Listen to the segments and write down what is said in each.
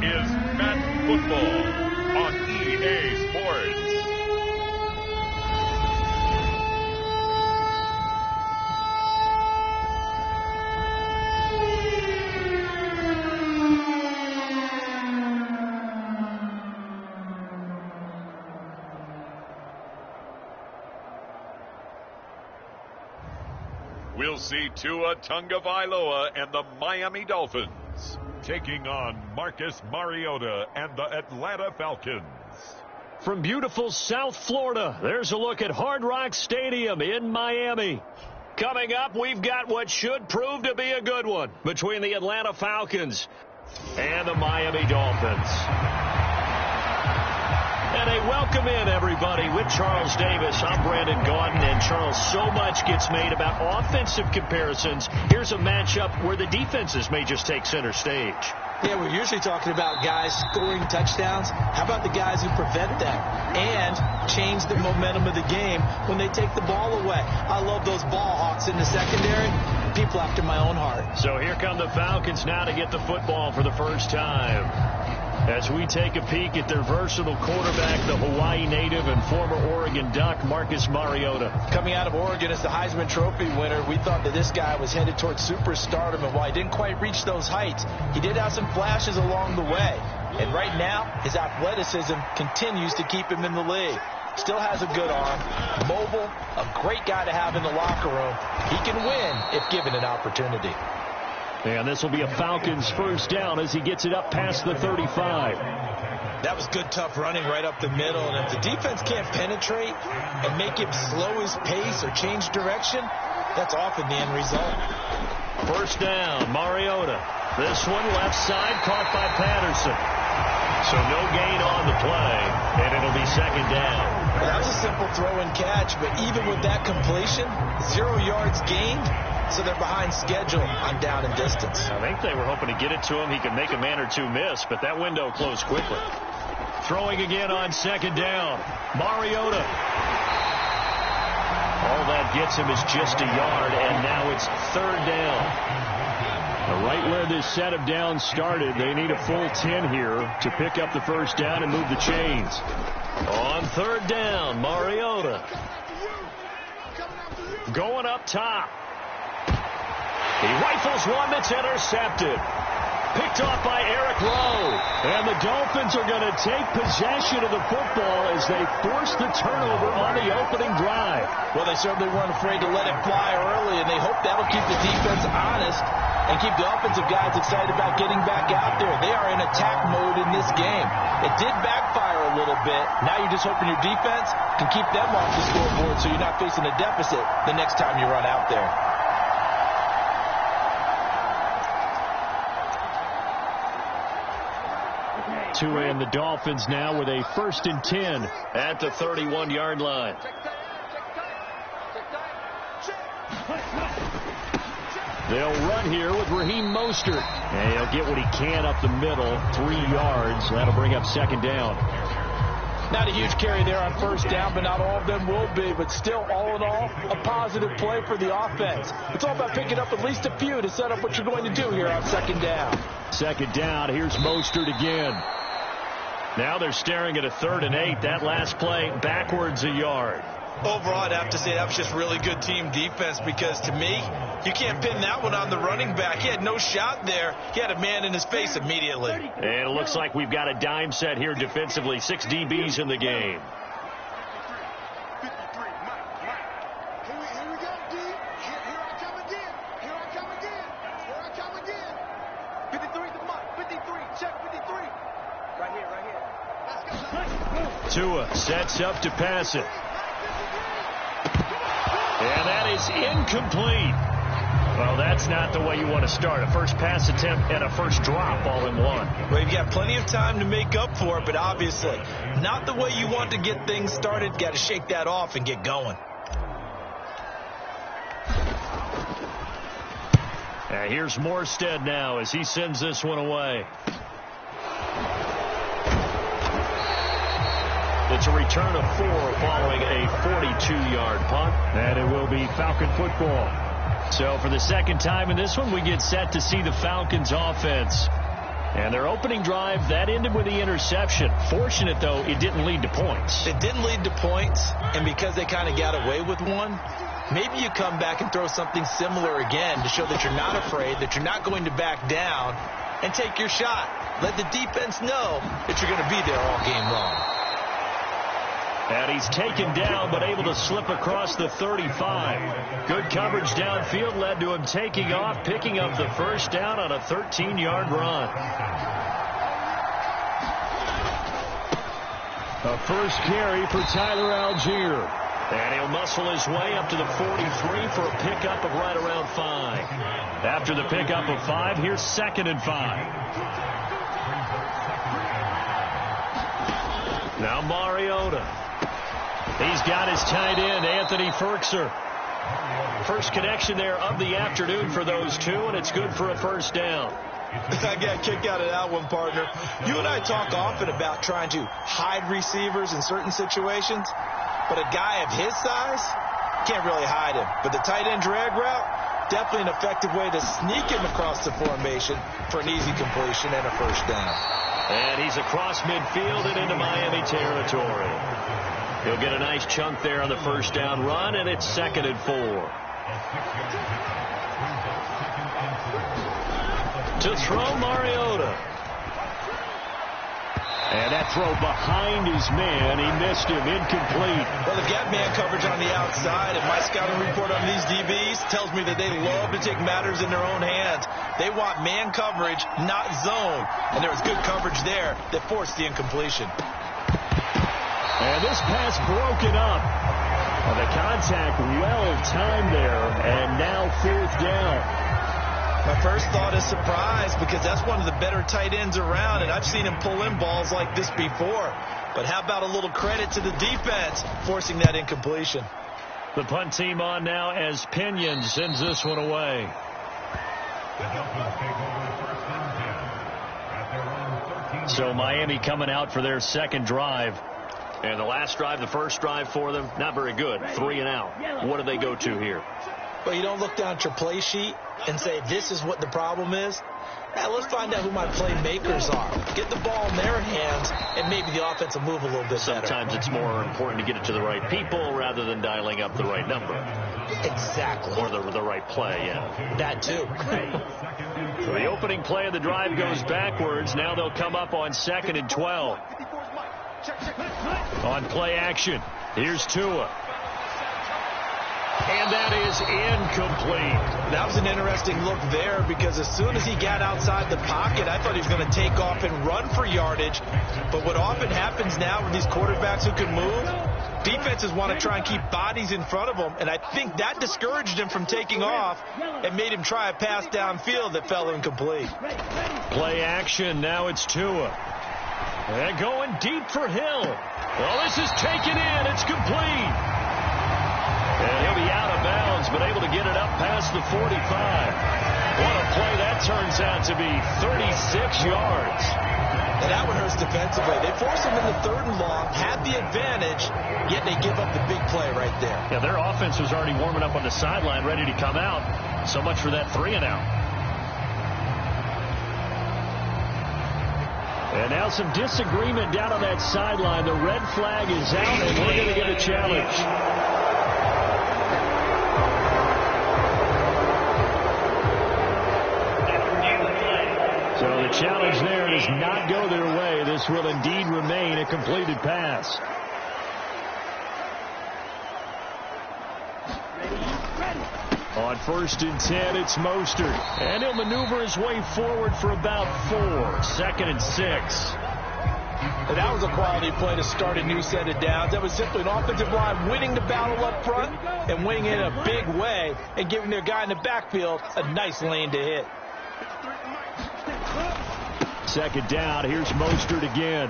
is Madden Football on EA Sports. We'll see Tua Tagovailoa and the Miami Dolphins taking on Marcus Mariota and the Atlanta Falcons. From beautiful South Florida, there's a look at Hard Rock Stadium in Miami. Coming up, we've got what should prove to be a good one between the Atlanta Falcons and the Miami Dolphins. And a welcome in, everybody, with Charles Davis. I'm Brandon Gaudin, and Charles, so much gets made about offensive comparisons. Here's a matchup where the defenses may just take center stage. Yeah, we're usually talking about guys scoring touchdowns. How about the guys who prevent them and change the momentum of the game when they take the ball away? I love those ball hawks in the secondary. People after my own heart. So here come the Falcons now to get the football for the first time. As we take a peek at their versatile quarterback, the Hawaii native and former Oregon Duck, Marcus Mariota. Coming out of Oregon as the Heisman Trophy winner, we thought that this guy was headed towards superstardom, and while he didn't quite reach those heights, he did have some flashes along the way. And right now, his athleticism continues to keep him in the league. Still has a good arm, mobile, a great guy to have in the locker room. He can win if given an opportunity. And this will be a Falcons first down as he gets it up past the 35. That was good, tough running right up the middle. And if the defense can't penetrate and make him slow his pace or change direction, that's often the end result. First down, Mariota. This one left side caught by Patterson. So no gain on the play, and it'll be second down. Well, that was a simple throw and catch, but even with that completion, 0 yards gained. So they're behind schedule on down and distance. I think they were hoping to get it to him. He could make a man or two miss, but that window closed quickly. Throwing again on second down. Mariota. All that gets him is just a yard, and now it's third down. Right where this set of downs started, they need a full 10 here to pick up the first down and move the chains. On third down, Mariota. Going up top. He rifles one that's intercepted. Picked off by Eric Rowe. And the Dolphins are going to take possession of the football as they force the turnover on the opening drive. Well, they certainly weren't afraid to let it fly early, and they hope that'll keep the defense honest and keep the offensive guys excited about getting back out there. They are in attack mode in this game. It did backfire a little bit. Now you're just hoping your defense can keep them off the scoreboard so you're not facing a deficit the next time you run out there. Tua and the Dolphins now with a 1st and 10 at the 31-yard line. They'll run here with Raheem Mostert. And he'll get what he can up the middle, 3 yards. That'll bring up second down. Not a huge carry there on first down, but not all of them will be. But still, all in all, a positive play for the offense. It's all about picking up at least a few to set up what you're going to do here on second down. Second down, here's Mostert again. Now they're staring at a 3rd and 8. That last play, backwards a yard. Overall, I'd have to say that was just really good team defense because, to me, you can't pin that one on the running back. He had no shot there. He had a man in his face immediately. And it looks like we've got a dime set here defensively. 6 DBs in the game. Tua sets up to pass it. And that is incomplete. Well, that's not the way you want to start. A first pass attempt and a first drop all in one. Well, you've got plenty of time to make up for it, but obviously not the way you want to get things started. Got to shake that off and get going. And here's Morstead now as he sends this one away. It's a return of 4 following a 42-yard punt. And it will be Falcon football. So for the second time in this one, we get set to see the Falcons offense. And their opening drive, that ended with the interception. Fortunate, though, it didn't lead to points. It didn't lead to points, and because they kind of got away with one, maybe you come back and throw something similar again to show that you're not afraid, that you're not going to back down, and take your shot. Let the defense know that you're going to be there all game long. And he's taken down, but able to slip across the 35. Good coverage downfield led to him taking off, picking up the first down on a 13-yard run. A first carry for Tyler Algier. And he'll muscle his way up to the 43 for a pickup of right around 5. After the pickup of 5, here's 2nd and 5. Now Mariota. He's got his tight end, Anthony Ferkser. First connection there of the afternoon for those two, and it's good for a first down. I got a kick out of that one, partner. You and I talk often about trying to hide receivers in certain situations, but a guy of his size can't really hide him. But the tight end drag route, definitely an effective way to sneak him across the formation for an easy completion and a first down. And he's across midfield and into Miami territory. He'll get a nice chunk there on the first down run, and it's 2nd and 4. To throw, Mariota. And that throw behind his man. He missed him. Incomplete. Well, they've got man coverage on the outside, and my scouting report on these DBs tells me that they love to take matters in their own hands. They want man coverage, not zone. And there was good coverage there that forced the incompletion. And this pass broken up. And the contact well-timed there, and now 4th down. My first thought is surprise, because that's one of the better tight ends around, and I've seen him pull in balls like this before. But how about a little credit to the defense forcing that incompletion? The punt team on now as Pinion sends this one away. So Miami coming out for their second drive. And the last drive, the first drive for them, not very good. 3 and out. What do they go to here? Well, you don't look down at your play sheet and say, this is what the problem is. Now, let's find out who my playmakers are. Get the ball in their hands, and maybe the offense will move a little bit better. Sometimes it's more important to get it to the right people rather than dialing up the right number. Exactly. Or the right play, yeah. That, too. So the opening play of the drive goes backwards. Now they'll come up on 2nd and 12. On play action, here's Tua. And that is incomplete. That was an interesting look there, because as soon as he got outside the pocket, I thought he was going to take off and run for yardage. But what often happens now with these quarterbacks who can move, defenses want to try and keep bodies in front of them, and I think that discouraged him from taking off and made him try a pass downfield that fell incomplete. Play action, now it's Tua. And going deep for Hill. Well, this is taken in. It's complete. And he'll be out of bounds, but able to get it up past the 45. What a play that turns out to be. 36 yards. And that one hurts defensively. They force him into 3rd and long, had the advantage, yet they give up the big play right there. Yeah, their offense was already warming up on the sideline, ready to come out. So much for that 3 and out. And now some disagreement down on that sideline. The red flag is out, and we're going to get a challenge. So the challenge there does not go their way. This will indeed remain a completed pass. On 1st and 10, it's Mostert. And he'll maneuver his way forward for about 4. 2nd and 6. And that was a quality play to start a new set of downs. That was simply an offensive line winning the battle up front and winning it in a big way and giving their guy in the backfield a nice lane to hit. 2nd down. Here's Mostert again.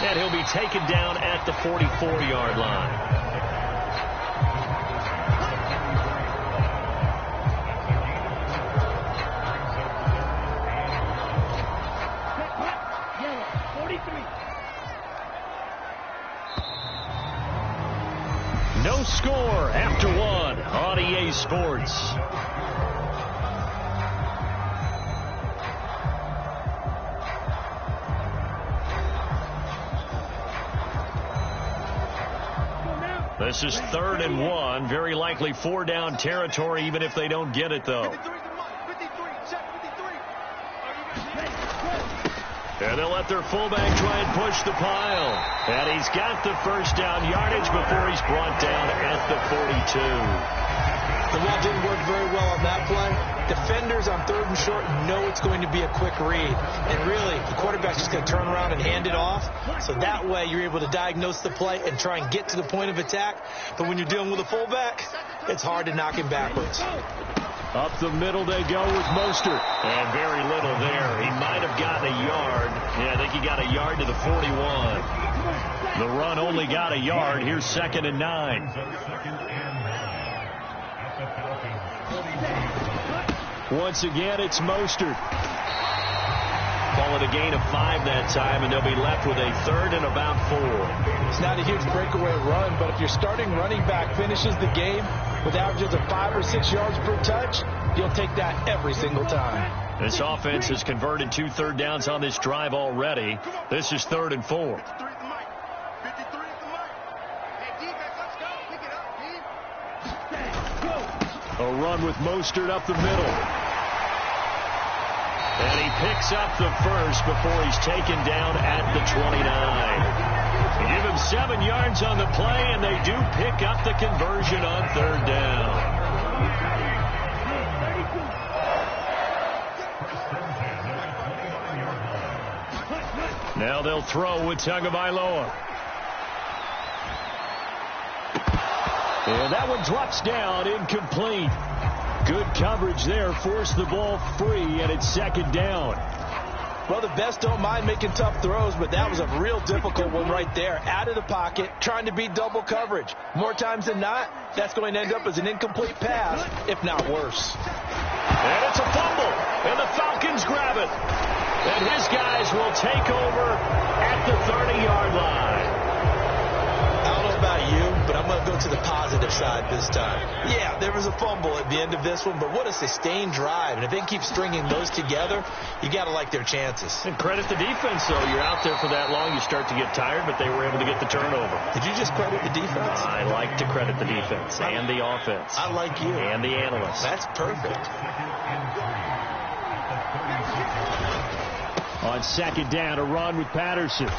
And he'll be taken down at the 44-yard line. No score after 1 on EA Sports. This is 3rd and 1. Very likely 4-down territory, even if they don't get it, though. And they'll let their fullback try and push the pile. And he's got the first down yardage before he's brought down at the 42. The route didn't work very well on that play. Defenders on 3rd and short know it's going to be a quick read. And really, the quarterback's just going to turn around and hand it off. So that way, you're able to diagnose the play and try and get to the point of attack. But when you're dealing with a fullback, it's hard to knock him backwards. Up the middle they go with Mostert. And very little there. He might have gotten a yard. Yeah, I think he got a yard to the 41. The run only got a yard. Here's 2nd and 9. Once again, it's Mostert. Call it a gain of 5 that time, and they'll be left with a 3rd and about 4. It's not a huge breakaway run, but if your starting running back finishes the game with averages of 5 or 6 yards per touch, you'll take that every single time. This offense has converted 2 third downs on this drive already. This is 3rd and 4. A run with Mostert up the middle. And he picks up the first before he's taken down at the 29. They give him 7 yards on the play, and they do pick up the conversion on 3rd down. Now they'll throw with Tagovailoa. And that one drops down, incomplete. Good coverage there, forced the ball free, and it's 2nd down. Well, the best don't mind making tough throws, but that was a real difficult one right there. Out of the pocket, trying to beat double coverage. More times than not, that's going to end up as an incomplete pass, if not worse. And it's a fumble, and the Falcons grab it. And his guys will take over at the 30-yard line. I don't know about you, but I'm going to go to the positive side this time. Yeah, there was a fumble at the end of this one, but what a sustained drive. And if they keep stringing those together, you got to like their chances. And credit the defense, though. You're out there for that long, you start to get tired, but they were able to get the turnover. Did you just credit the defense? I like to credit the defense and the offense. I like you. And the analysts. That's perfect. On 2nd down, a run with Patterson.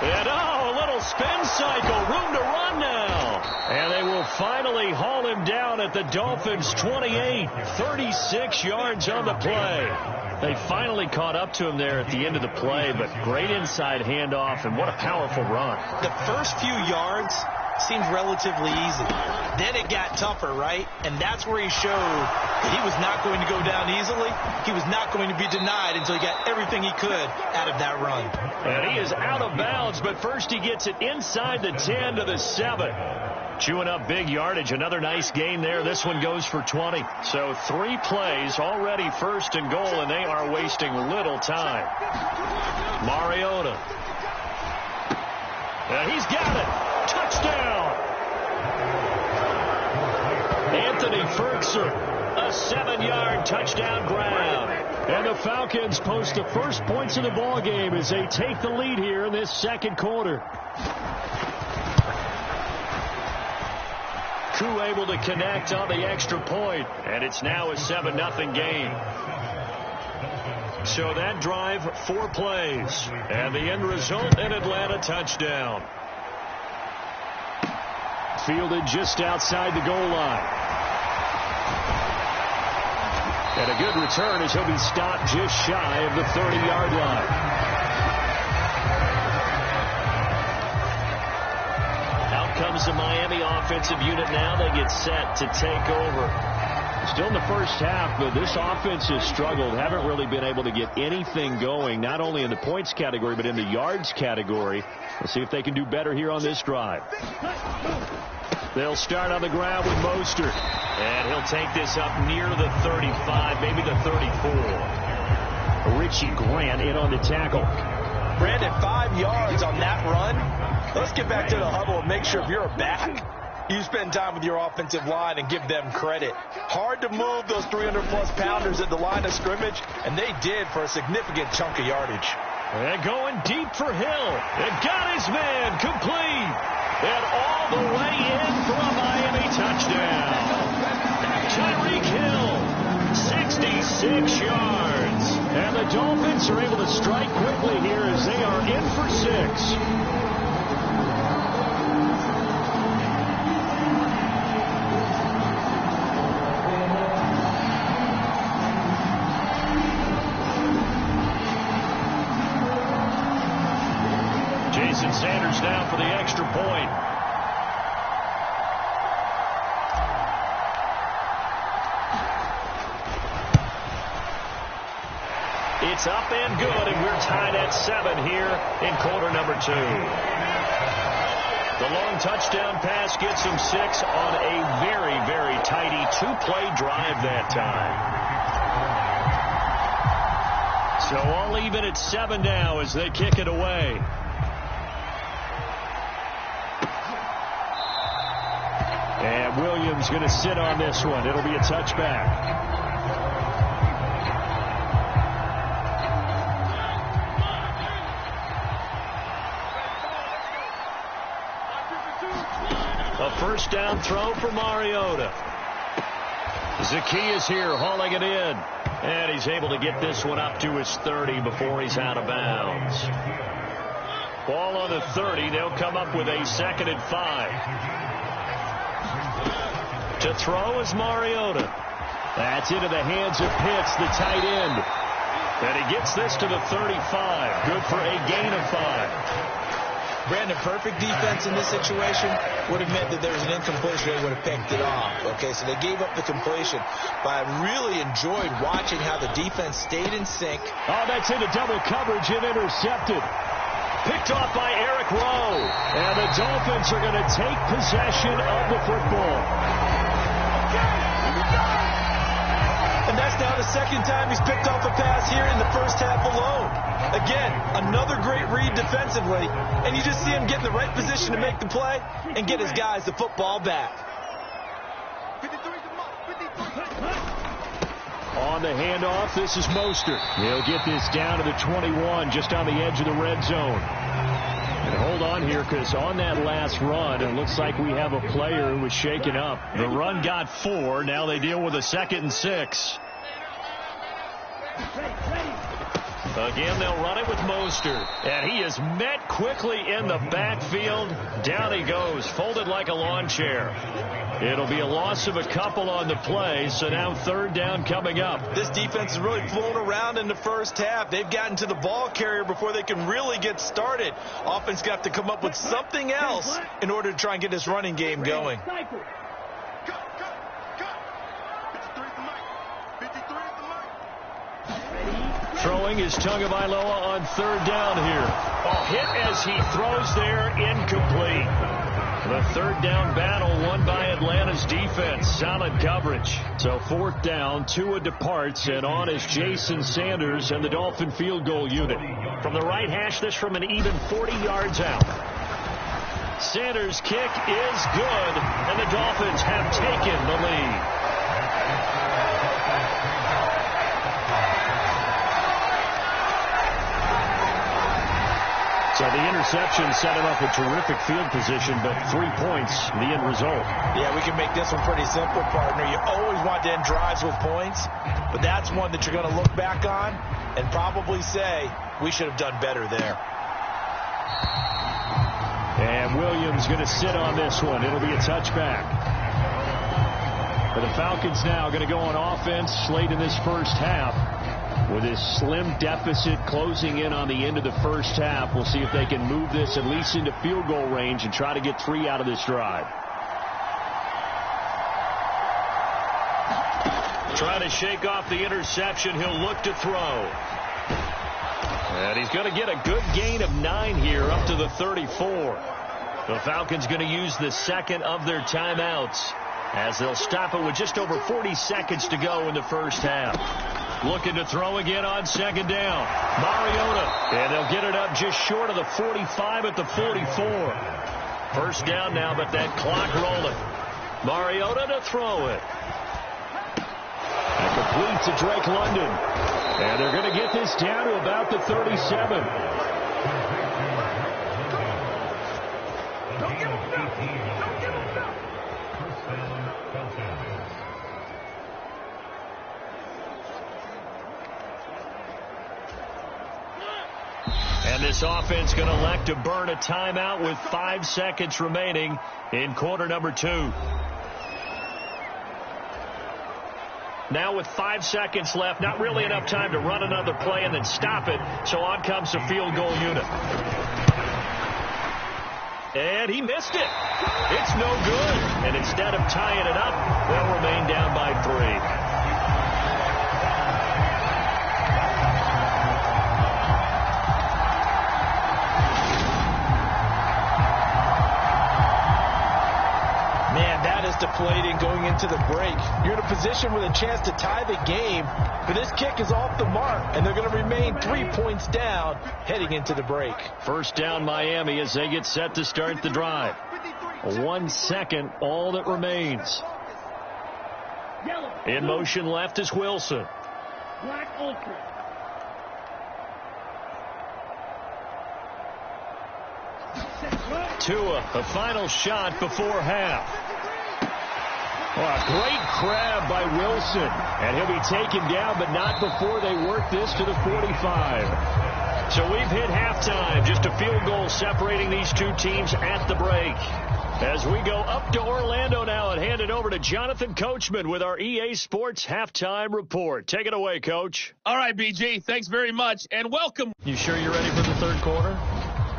And a little spin cycle, room to run now. And they will finally haul him down at the Dolphins' 28, 36 yards on the play. They finally caught up to him there at the end of the play, but great inside handoff, and what a powerful run. The first few yards seemed relatively easy. Then it got tougher, right? And that's where he showed that he was not going to go down easily. He was not going to be denied until he got everything he could out of that run. And he is out of bounds, but first he gets it inside the 10 to the 7. Chewing up big yardage. Another nice gain there. This one goes for 20. So 3 plays already 1st and goal, and they are wasting little time. Mariota. And he's got it. Touchdown. Anthony Ferguson, a 7-yard touchdown grab. And the Falcons post the first points of the ball game as they take the lead here in this 2nd quarter. Koo able to connect on the extra point, and it's now a 7-0 game. So that drive, 4 plays, and the end result, an Atlanta touchdown. Fielded just outside the goal line. And a good return as he'll be stopped just shy of the 30-yard line. Out comes the Miami offensive unit now. They get set to take over. Still in the first half, but this offense has struggled. Haven't really been able to get anything going, not only in the points category, but in the yards category. Let's see if they can do better here on this drive. They'll start on the ground with Mostert. And he'll take this up near the 35, maybe the 34. Richie Grant in on the tackle. Brandon, 5 yards on that run. Let's get back to the huddle and make sure if you're a back, you spend time with your offensive line and give them credit. Hard to move those 300-plus pounders at the line of scrimmage, and they did for a significant chunk of yardage. And going deep for Hill. And got his man complete. And all the way in for a Miami touchdown. Tyreek Hill, 66 yards. And the Dolphins are able to strike quickly here as they are in for 6. Sanders now for the extra point. It's up and good, and we're tied at 7 here in quarter number 2. The long touchdown pass gets him 6 on a very, very tidy 2-play drive that time. So all even at 7 now as they kick it away. And Williams going to sit on this one. It'll be a touchback. A first down throw for Mariota. Zacchaeus here hauling it in. And he's able to get this one up to his 30 before he's out of bounds. Ball on the 30. They'll come up with a 2nd and 5. To throw is Mariota. That's into the hands of Pitts, the tight end. And he gets this to the 35. Good for a gain of 5. Brandon, perfect defense in this situation would have meant that there was an incompletion. They would have picked it off. Okay, so they gave up the completion. But I really enjoyed watching how the defense stayed in sync. Oh, that's into double coverage and intercepted. Picked off by Eric Rowe. And the Dolphins are going to take possession of the football. And that's now the 2nd time he's picked off a pass here in the first half alone. Again, another great read defensively. And you just see him get in the right position to make the play and get his guys the football back. On the handoff, this is Mostert. He'll get this down to the 21, just on the edge of the red zone. And hold on here, because on that last run, it looks like we have a player who was shaken up. The run got 4. Now they deal with a 2nd and 6. Again, they'll run it with Mostert. And he is met quickly in the backfield. Down he goes, folded like a lawn chair. It'll be a loss of a couple on the play, so now 3rd down coming up. This defense has really flown around in the first half. They've gotten to the ball carrier before they can really get started. Offense got to come up with something else in order to try and get this running game going. Throwing is Tagovailoa on 3rd down here. Oh, hit as he throws there, incomplete. The 3rd down battle won by Atlanta's defense. Solid coverage. So 4th down, Tua departs, and on is Jason Sanders and the Dolphin field goal unit. From the right hash, this from an even 40 yards out. Sanders' kick is good, and the Dolphins have taken the lead. So the interception set him up a terrific field position, but 3 points, the end result. Yeah, we can make this one pretty simple, partner. You always want to end drives with points, but that's one that you're going to look back on and probably say, we should have done better there. And Williams going to sit on this one. It'll be a touchback. For the Falcons now going to go on offense late in this first half. With his slim deficit closing in on the end of the first half, we'll see if they can move this at least into field goal range and try to get 3 out of this drive. Trying to shake off the interception. He'll look to throw. And he's going to get a good gain of 9 here up to the 34. The Falcons going to use the 2nd of their timeouts as they'll stop it with just over 40 seconds to go in the first half. Looking to throw again on 2nd down. Mariota. And they'll get it up just short of the 45 at the 44. First down now, but that clock rolling. Mariota to throw it. And complete to Drake London. And they're going to get this down to about the 37. And this offense going to elect to burn a timeout with 5 seconds remaining in quarter number 2. Now with 5 seconds left, not really enough time to run another play and then stop it. So on comes the field goal unit. And he missed it. It's no good. And instead of tying it up, they'll remain down by 3. Deflating going into the break. You're in a position with a chance to tie the game, but this kick is off the mark, and they're going to remain 3 points down heading into the break. First down Miami as they get set to start the drive. 1 second, all that remains. In motion left is Wilson. Tua, a final shot before half. Oh, a great grab by Wilson. And he'll be taken down, but not before they work this to the 45. So we've hit halftime. Just a field goal separating these two teams at the break. As we go up to Orlando now and hand it over to Jonathan Coachman with our EA Sports Halftime Report. Take it away, Coach. All right, BG. Thanks very much, and welcome. You sure you're ready for the third quarter?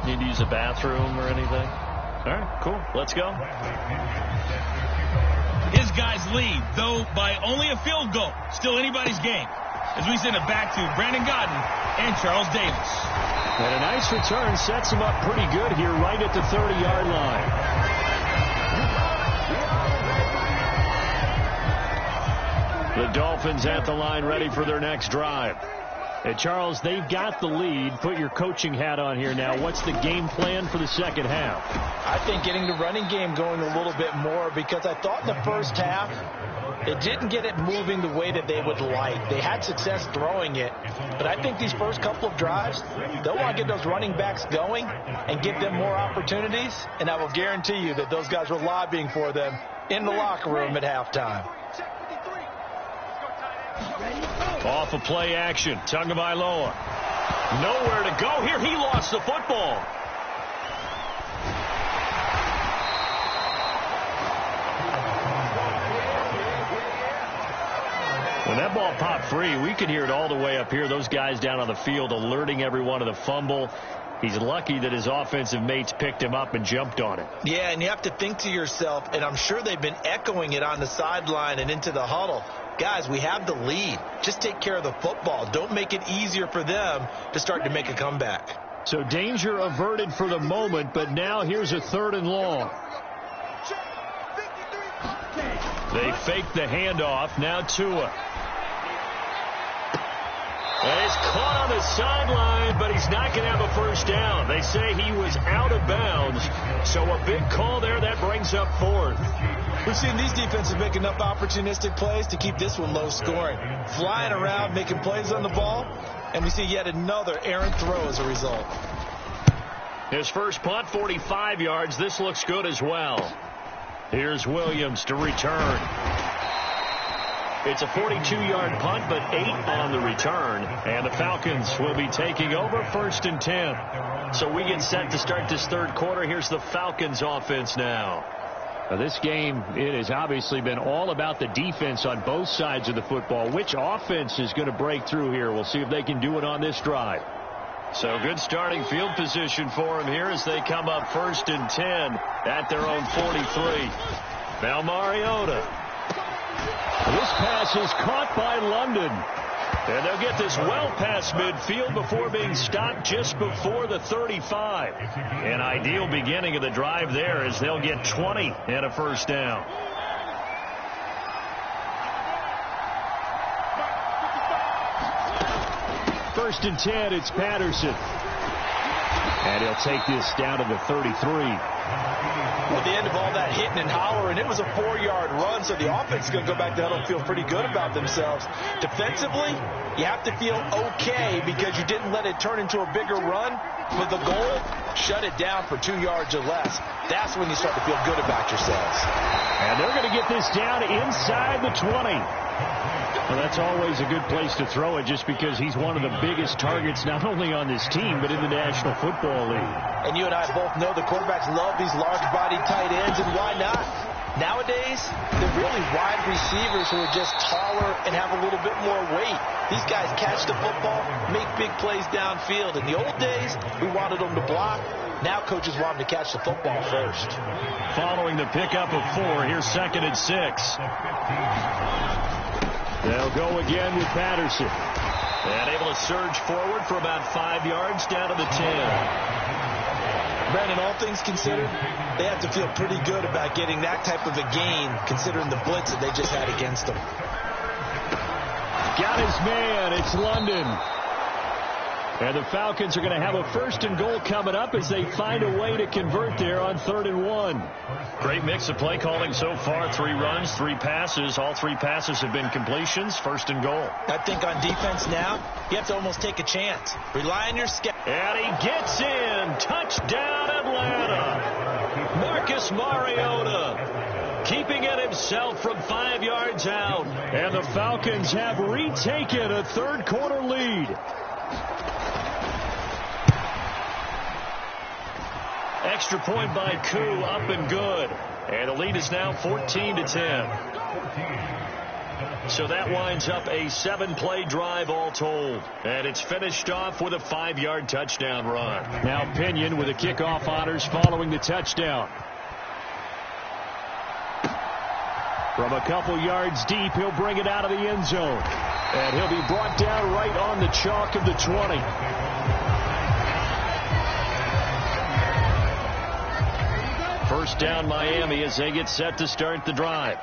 Need to use a bathroom or anything? All right, cool. Let's go. His guys lead, though by only a field goal. Still anybody's game. As we send it back to Brandon Godden and Charles Davis. And a nice return sets him up pretty good here right at the 30-yard line. The Dolphins at the line ready for their next drive. And Charles, they've got the lead. Put your coaching hat on here now. What's the game plan for the second half? I think getting the running game going a little bit more, because I thought in the first half they didn't get it moving the way that they would like. They had success throwing it, but I think these first couple of drives, they'll want to get those running backs going and give them more opportunities, and I will guarantee you that those guys were lobbying for them in the locker room at halftime. Off of play action, Tagovailoa. Nowhere to go here. He lost the football. When that ball popped free, we could hear it all the way up here. Those guys down on the field alerting everyone of the fumble. He's lucky that his offensive mates picked him up and jumped on it. Yeah, and you have to think to yourself, and I'm sure they've been echoing it on the sideline and into the huddle. Guys, we have the lead. Just take care of the football. Don't make it easier for them to start to make a comeback. So danger averted for the moment, but now here's a 3rd and long. They fake the handoff. Now Tua. And he's caught on the sideline, but he's not going to have a first down. They say he was out of bounds, so a big call there. That brings up 4th. We've seen these defenses make enough opportunistic plays to keep this one low scoring. Flying around, making plays on the ball, and we see yet another errant throw as a result. His first punt, 45 yards. This looks good as well. Here's Williams to return. It's a 42-yard punt, but 8 on the return. And the Falcons will be taking over 1st and 10. So we get set to start this third quarter. Here's the Falcons offense now. This game, it has obviously been all about the defense on both sides of the football. Which offense is going to break through here? We'll see if they can do it on this drive. So good starting field position for them here as they come up 1st and 10 at their own 43. Now Mariota. This pass is caught by London. And they'll get this well past midfield before being stopped just before the 35. An ideal beginning of the drive there as they'll get 20 and a first down. First and 10, it's Patterson. And he'll take this down to the 33. At the end of all that hitting and hollering, it was a 4-yard run, so the offense is going to go back to huddle and feel pretty good about themselves. Defensively, you have to feel okay because you didn't let it turn into a bigger run. For the goal, shut it down for 2 yards or less. That's when you start to feel good about yourselves. And they're going to get this down inside the 20. Well, that's always a good place to throw it just because he's one of the biggest targets not only on this team but in the National Football League. And you and I both know the quarterbacks love these large-bodied tight ends, and why not? Nowadays, they're really wide receivers who are just taller and have a little bit more weight. These guys catch the football, make big plays downfield. In the old days, we wanted them to block. Now coaches want them to catch the football first. Following the pickup of 4, here's 2nd and 6. They'll go again with Patterson. And able to surge forward for about 5 yards down to the 10. Brandon, all things considered, they have to feel pretty good about getting that type of a gain considering the blitz that they just had against them. Got his man. It's London. And the Falcons are going to have a 1st and goal coming up as they find a way to convert there on 3rd and 1. Great mix of play calling so far. 3 runs, 3 passes. All 3 passes have been completions. 1st and goal. I think on defense now, you have to almost take a chance. Rely on your schedule. And he gets in. Touchdown, Atlanta. Marcus Mariota keeping it himself from 5 yards out. And the Falcons have retaken a 3rd quarter lead. Extra point by Koo, up and good. And the lead is now 14-10. So that winds up a 7-play drive all told. And it's finished off with a 5-yard touchdown run. Now Pinion with the kickoff honors following the touchdown. From a couple yards deep, he'll bring it out of the end zone. And he'll be brought down right on the chalk of the 20. First down Miami as they get set to start the drive.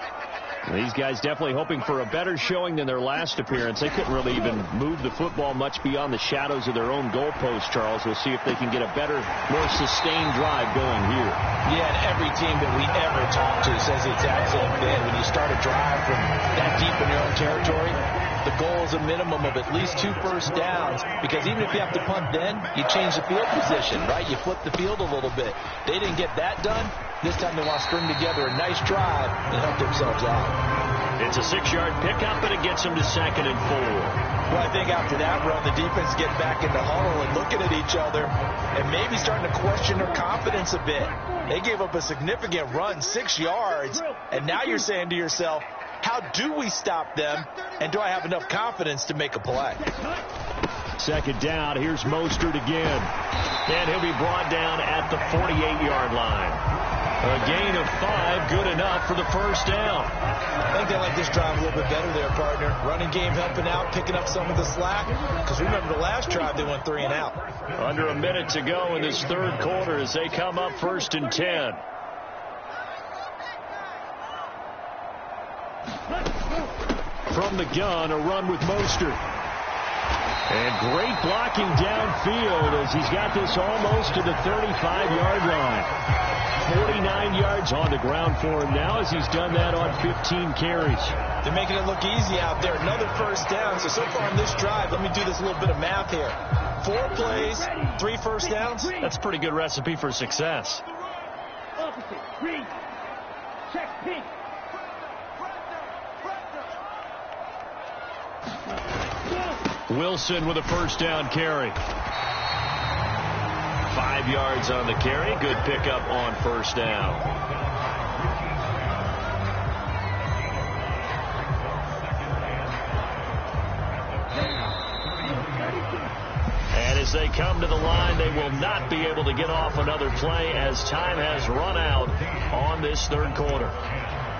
These guys definitely hoping for a better showing than their last appearance. They couldn't really even move the football much beyond the shadows of their own goalpost, Charles. We'll see if they can get a better, more sustained drive going here. Yeah, and every team that we ever talk to says the exact same thing. When you start a drive from that deep in your own territory, the goal is a minimum of at least 2 first downs, because even if you have to punt then, you change the field position, right? You flip the field a little bit. They didn't get that done. This time they want to string together a nice drive and help themselves out. It's a 6-yard pickup, and it gets them to 2nd and 4. Well, I think after that run, the defense get back in the huddle and looking at each other and maybe starting to question their confidence a bit. They gave up a significant run, 6 yards, and now you're saying to yourself, how do we stop them, and do I have enough confidence to make a play? 2nd down, here's Mostert again. And he'll be brought down at the 48-yard line. A gain of 5, good enough for the first down. I think they like this drive a little bit better there, partner. Running game helping out, picking up some of the slack. Because remember the last drive, they went 3 and out. Under a minute to go in this 3rd quarter as they come up 1st and 10. From the gun, a run with Mostert. And great blocking downfield as he's got this almost to the 35-yard line. 49 yards on the ground for him now as he's done that on 15 carries. They're making it look easy out there. Another first down. So far on this drive, let me do this little bit of math here. 4 plays, 3 first downs. That's a pretty good recipe for success. Wilson with a first down carry. 5 yards on the carry. Good pickup on first down. And as they come to the line, they will not be able to get off another play as time has run out on this 3rd quarter.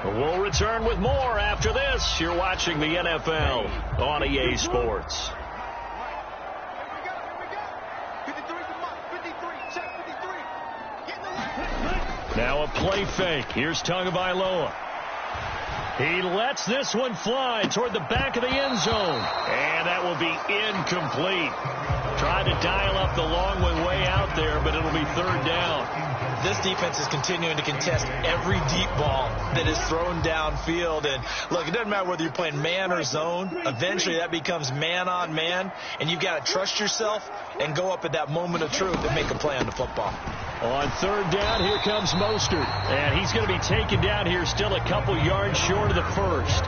We'll return with more after this. You're watching the NFL on EA Sports. Now a play fake. Here's Tagovailoa. He lets this one fly toward the back of the end zone. And that will be incomplete. Tried to dial up the long way out there, but it'll be third down. This defense is continuing to contest every deep ball that is thrown downfield. And look, it doesn't matter whether you're playing man or zone. Eventually that becomes man on man, and you've got to trust yourself and go up at that moment of truth and make a play on the football. On third down, here comes Mostert. And he's going to be taken down here still a couple yards short of the first.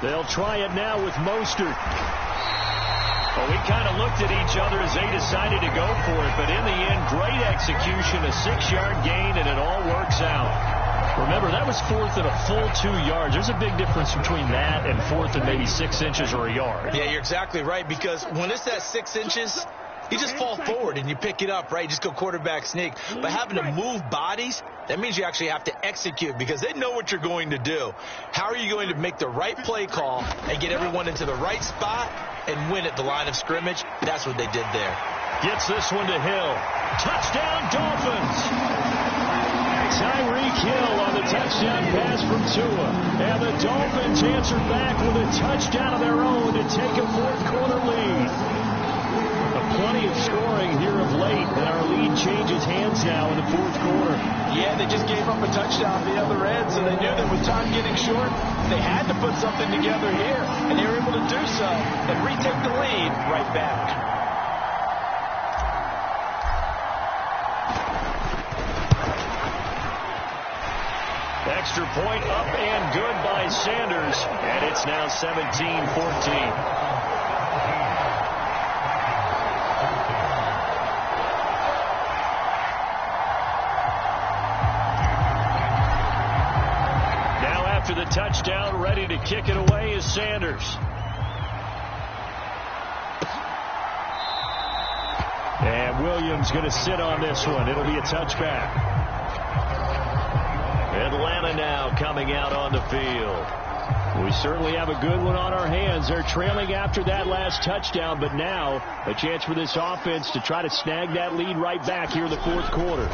They'll try it now with Mostert. Well, we kind of looked at each other as they decided to go for it, but in the end, great execution, a 6-yard gain, and it all works out. Remember, that was fourth and a full 2 yards. There's a big difference between that and fourth and maybe 6 inches or a yard. Yeah, you're exactly right, because when it's that 6 inches, you just fall forward and you pick it up, right? You just go quarterback sneak. But having to move bodies, that means you actually have to execute because they know what you're going to do. How are you going to make the right play call and get everyone into the right spot and win at the line of scrimmage? That's what they did there. Gets this one to Hill. Touchdown, Dolphins! Tyreek Hill on the touchdown pass from Tua. And the Dolphins answer back with a touchdown of their own to take a fourth-quarter lead. Plenty of scoring here of late, and our lead changes hands now in the fourth quarter. Yeah, they just gave up a touchdown the other end, so they knew that with time getting short, they had to put something together here, and they were able to do so and retake the lead right back. Extra point up and good by Sanders, and it's now 17-14. To the touchdown, ready to kick it away is Sanders. And Williams going to sit on this one. It'll be a touchback. Atlanta now coming out on the field. We certainly have a good one on our hands. They're trailing after that last touchdown, but now a chance for this offense to try to snag that lead right back here in the fourth quarter.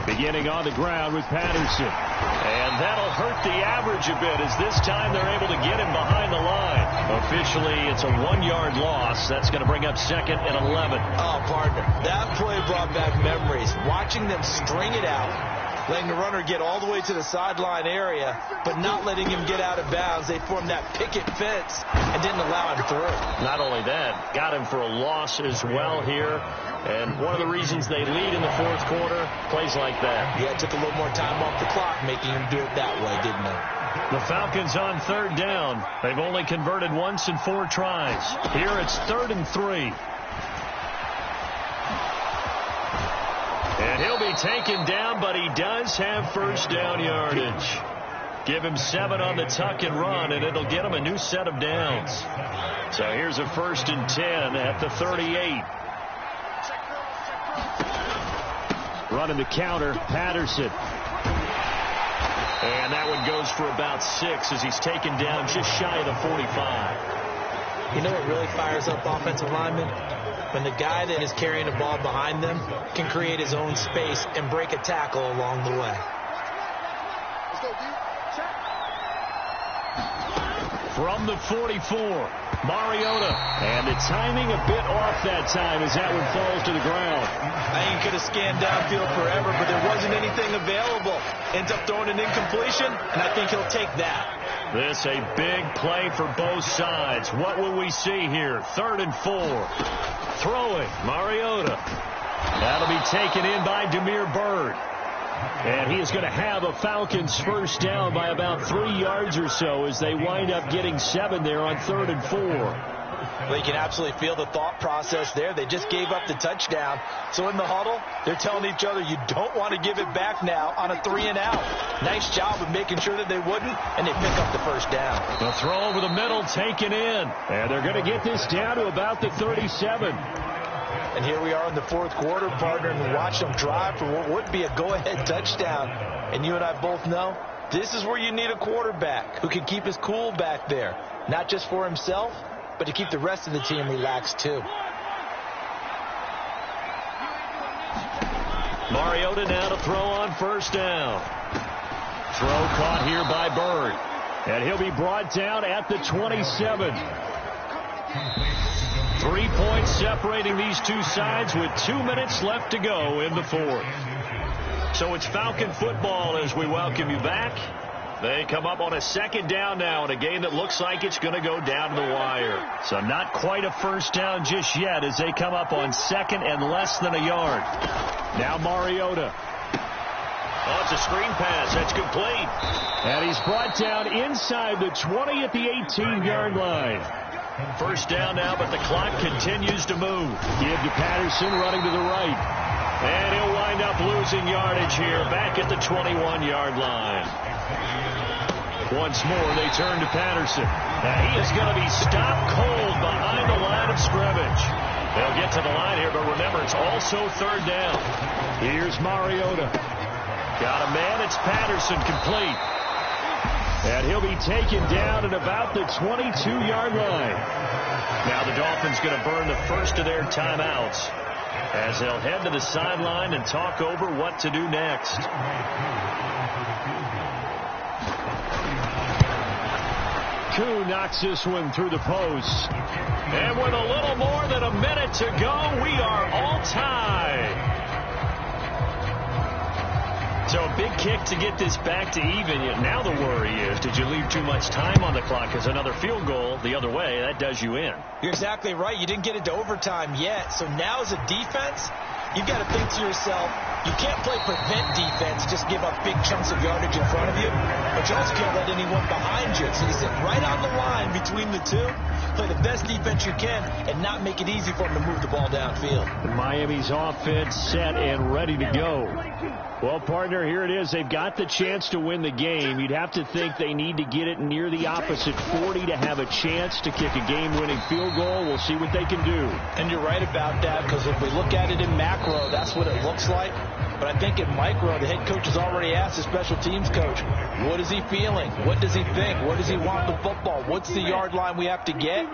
Beginning on the ground with Patterson. And that'll hurt the average a bit as this time they're able to get him behind the line. Officially, it's a 1-yard loss. That's going to bring up second and 11. Oh, partner, that play brought back memories. Watching them string it out, letting the runner get all the way to the sideline area, but not letting him get out of bounds. They formed that picket fence and didn't allow him through. Not only that, got him for a loss as well here. And one of the reasons they lead in the fourth quarter, plays like that. Yeah, it took a little more time off the clock, making him do it that way, didn't it? The Falcons on third down. They've only converted once in 4 tries. Here it's 3rd and 3. And he'll be taken down, but he does have first down yardage. Give him 7 on the tuck and run, and it'll get him a new set of downs. So here's a 1st and 10 at the 38. Running the counter, Patterson. And that one goes for about 6 as he's taken down just shy of the 45. You know what really fires up offensive linemen? When the guy that is carrying the ball behind them can create his own space and break a tackle along the way. From the 44, Mariota. And the timing a bit off that time as that one falls to the ground. I think he could have scanned downfield forever, but there wasn't anything available. Ends up throwing an incompletion, and I think he'll take that. This a big play for both sides. What will we see here? 3rd and 4. Throwing, Mariota. That'll be taken in by Damiere Byrd. And he is going to have a Falcons first down by about 3 yards or so as they wind up getting 7 there on 3rd and 4. Well, you can absolutely feel the thought process there. They just gave up the touchdown. So in the huddle, they're telling each other, you don't want to give it back now on a 3 and out. Nice job of making sure that they wouldn't, and they pick up the first down. The throw over the middle taken in. And they're going to get this down to about the 37. And here we are in the fourth quarter, partner, and we watch them drive for what would be a go-ahead touchdown. And you and I both know This is where you need a quarterback who can keep his cool back there. Not just for himself, but to keep the rest of the team relaxed too. Mariota now to throw on first down. Throw caught here by Bird. And he'll be brought down at the 27. 3 points separating these two sides with 2 minutes left to go in the fourth. So it's Falcon football as we welcome you back. They come up on a second down now in a game that looks like it's going to go down to the wire. So not quite a first down just yet as they come up on second and less than a yard. Now Mariota. Oh, it's a screen pass. That's complete. And he's brought down inside the 20 at the 18-yard line. First down now, but the clock continues to move. Give to Patterson running to the right. And he'll wind up losing yardage here back at the 21-yard line. Once more, they turn to Patterson. Now he is going to be stopped cold behind the line of scrimmage. They'll get to the line here, but remember, it's also third down. Here's Mariota. Got a man. It's Patterson complete. And he'll be taken down at about the 22-yard line. Now the Dolphins going to burn the first of their timeouts as they'll head to the sideline and talk over what to do next. Koo knocks this one through the post. And with a little more than a minute to go, we are all tied. So a big kick to get this back to even. Now the worry is, did you leave too much time on the clock? Because another field goal the other way, that does you in. You're exactly right. You didn't get into overtime yet. So now as a defense, you've got to think to yourself, you can't play prevent defense, just give up big chunks of yardage in front of you, but you also can't let anyone behind you. So you sit right on the line between the two, play the best defense you can, and not make it easy for them to move the ball downfield. Miami's offense set and ready to go. Well, partner, here it is. They've got the chance to win the game. You'd have to think they need to get it near the opposite 40 to have a chance to kick a game-winning field goal. We'll see what they can do. And you're right about that, because if we look at it in macro, that's what it looks like. But I think in micro, the head coach has already asked the special teams coach, what is he feeling? What does he think? Where does he want the football? What's the yard line we have to get?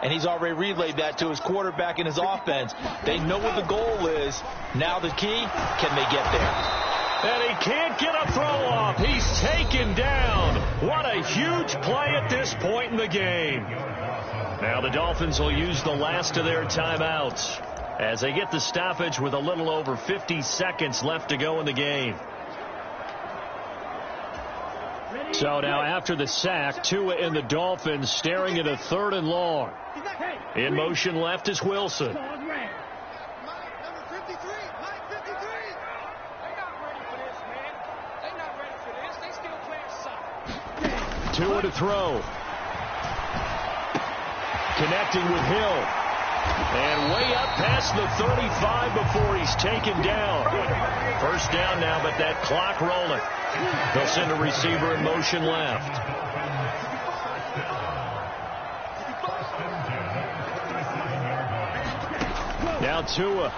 And he's already relayed that to his quarterback and his offense. They know what the goal is. Now the key, can they get there? And he can't get a throw off. He's taken down. What a huge play at this point in the game. Now the Dolphins will use the last of their timeouts as they get the stoppage with a little over 50 seconds left to go in the game. So now after the sack, Tua and the Dolphins staring at a 3rd and long. In motion left is Wilson. Tua to throw. Connecting with Hill. And way up past the 35 before he's taken down. First down now, but that clock rolling. They'll send a receiver in motion left. Now Tua.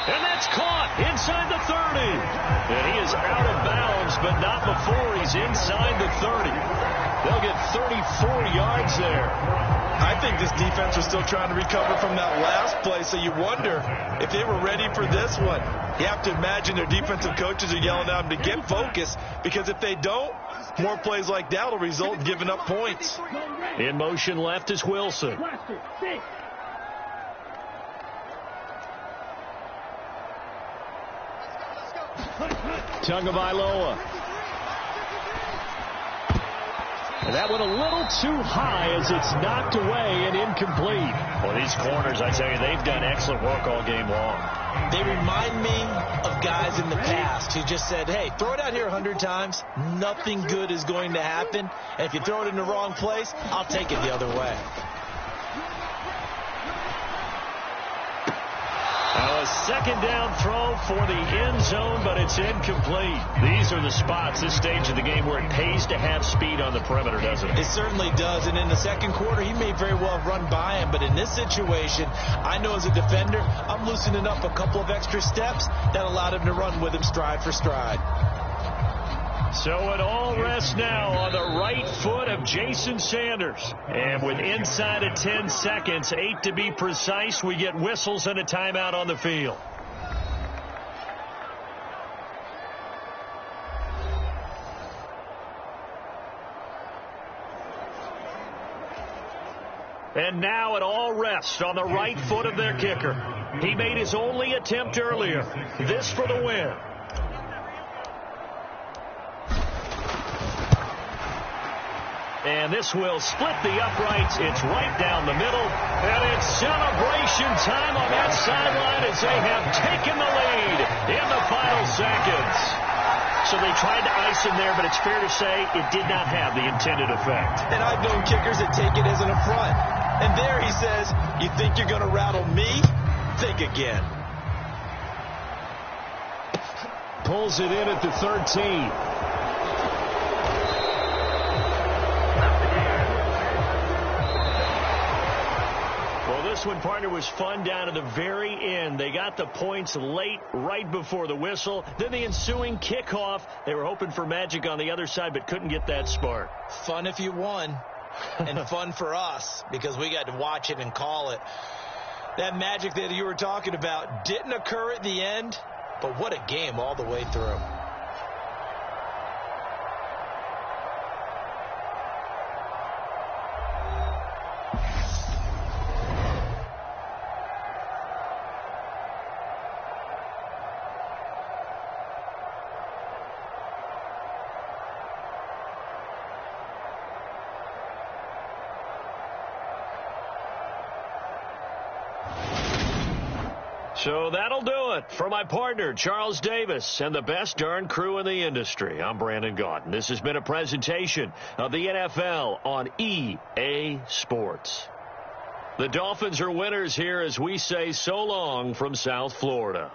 And that's caught inside the 30. And he is out of bounds, but not before he's inside the 30. They'll get 34 yards there. I think this defense was still trying to recover from that last play, so you wonder if they were ready for this one. You have to imagine their defensive coaches are yelling at them to get focused, because if they don't, more plays like that will result in giving up points. In motion left is Wilson. Tagovailoa. And that went a little too high as it's knocked away and incomplete. Well, these corners, I tell you, they've done excellent work all game long. They remind me of guys in the past who just said, hey, throw it out here 100 times. Nothing good is going to happen. And if you throw it in the wrong place, I'll take it the other way. A second down throw for the end zone, but it's incomplete. These are the spots, this stage of the game, where it pays to have speed on the perimeter, doesn't it? It certainly does. And in the second quarter, he may very well have run by him. But in this situation, I know as a defender, I'm loosening up a couple of extra steps that allowed him to run with him stride for stride. So it all rests now on the right foot of Jason Sanders. And with inside of 10 seconds, 8 to be precise, we get whistles and a timeout on the field. And now it all rests on the right foot of their kicker. He made his only attempt earlier. This for the win. And this will split the uprights. It's right down the middle. And it's celebration time on that sideline as they have taken the lead in the final seconds. So they tried to ice him there, but it's fair to say it did not have the intended effect. And I've known kickers that take it as an affront. And there he says, you think you're going to rattle me? Think again. Pulls it in at the 13. Well, this one, partner, was fun down to the very end. They got the points late, right before the whistle. Then the ensuing kickoff. They were hoping for magic on the other side, but couldn't get that spark. Fun if you won. And fun for us because we got to watch it and call it. That magic that you were talking about didn't occur at the end, but what a game all the way through. So that'll do it for my partner, Charles Davis, and the best darn crew in the industry. I'm Brandon Gaudin. This has been a presentation of the NFL on EA Sports. The Dolphins are winners here as we say so long from South Florida.